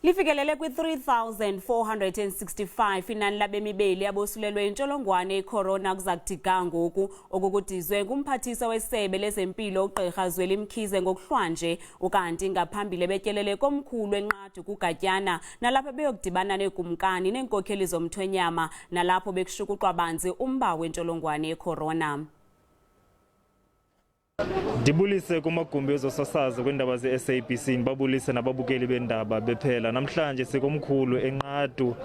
Lifikelele kwi-3,465 inani labemi beli abosulelwe yintsholongwane iCorona ukuza kuthi ngoku, kudizwe ngmphathiswa wesebe lezempilo ugqirha Zweli Mkhize ngokuhlwanje, Ukanti ngaphambili ebetyelele Komkhulu eNqadu KuGatyana, nalapho ebeyokudibana neeKumkani neenkokheli zomthonyama, nalapho bekushukuxwa banzi umba wentsholongwane iCorona. Ndibulise kumagumbi ezosasazo kwiindaba ze-SABC, ndibabulise nababukeli beendaba bephela. Namhlanje sikomkhulu eNqadu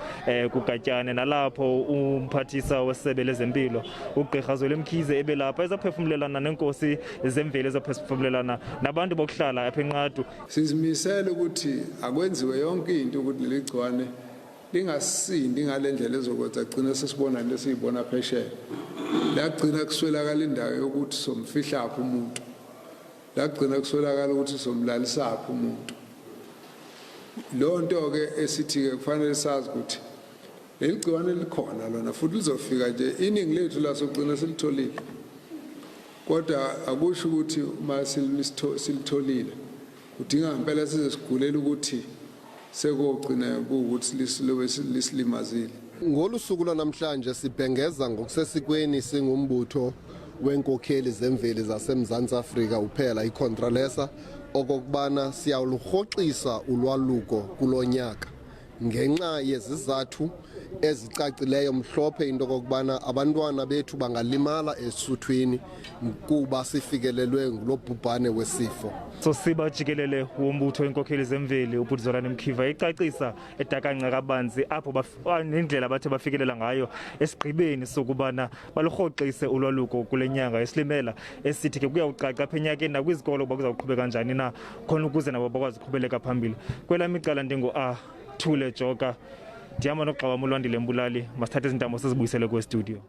kuGatyana, nalapho umphathiswa wesebe lezempilo ugqirha Zweli Mkhize ebelapha ezaphefumlelana neenkosi zemveli, ezaphefumlelana nabantu bokuhlala apha eNqadu. Sizimisele ukuthi akwenziwe yonke into ukuthi leli gciwane lingasindi ngale ndlela ezokwenza gcina sesibona into esiyibona phesheya. Lagcina kuswelakala indawo yokuthi somfihla apha umuntu, lagcina kuswelakala ukuthi somlalisa apha umuntu. Lo nto ke esithi ke kufanele sazi ukuthi leli gciwane likhona lona futhi lizofika nje, iningi lethu lasogcina silitholile, kodwa akusho ukuthi uma silitholile kudinga ngempela size sigulela ukuthi sekugcina ukuthi lisilimazile. Ngolu suku lwanamhlanje sibhengeza ngokusesikweni singumbutho weenkokheli zemveli zaseMzantsi Afrika uphela iContralesa okokubana siyawurhoxisa ulwaluko kulonyaka ngenxa yezizathu ezicacileyo mhlophe into okokubana abantwana bethu bangalimala esuthwini kuba sifikelelwe ngulo bhubhane wesifo. So siba jikelele wombutho weenkokheli zemveli uBudizwe Mkhize icacisa edakanca kabanzi apho nendlela bathe bafikelela ngayo esigqibeni sokubana balurhoxise ulwaluko kule nyanga esilimela, esithi ke kuyawucaca apha enyakeni nakwizikolo ukuba kuzawuqhubeka kanjani na khona ukuze nabo bakwazi uqhubeleka phambili. Kwelami icala Thule Joka, ndihamba noGxa wam uLwandile Mbulali, masithathe izintambo sizibuyisele kwestudio.